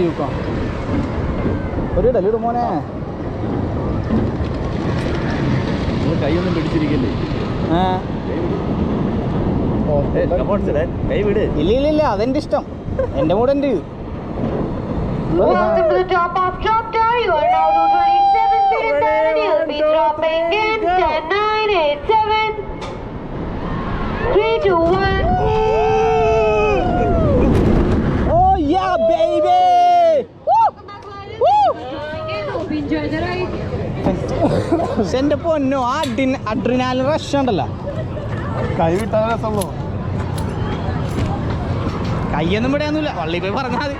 കൈ വെക്കാം. ഒരു ഇടലിട് മോനെ. കൈയൊന്നും പിടിച്ചിരിക്കല്ലേ? കൈ വിട്. ഇല്ല അതെന്റെ ഇഷ്ടം, എന്റെ കൂടെ ഉണ്ട്. Welcome to the top of chapter. You are now to 27 seconds and you'll be dropping in 10, 9, 8, 7, 3, 2, 1. Oh yeah baby. Enjoy the ride. എന്റെ പൊന്നോ, ആ അഡ്രിനാലിൻ റഷ് ഉണ്ടല്ലോ. കൈ വിട്ടാൽ രസമുള്ളൂ. കയ്യൊന്നും വിടാനൊന്നുമില്ല, പള്ളി പോയി പറഞ്ഞാൽ മതി.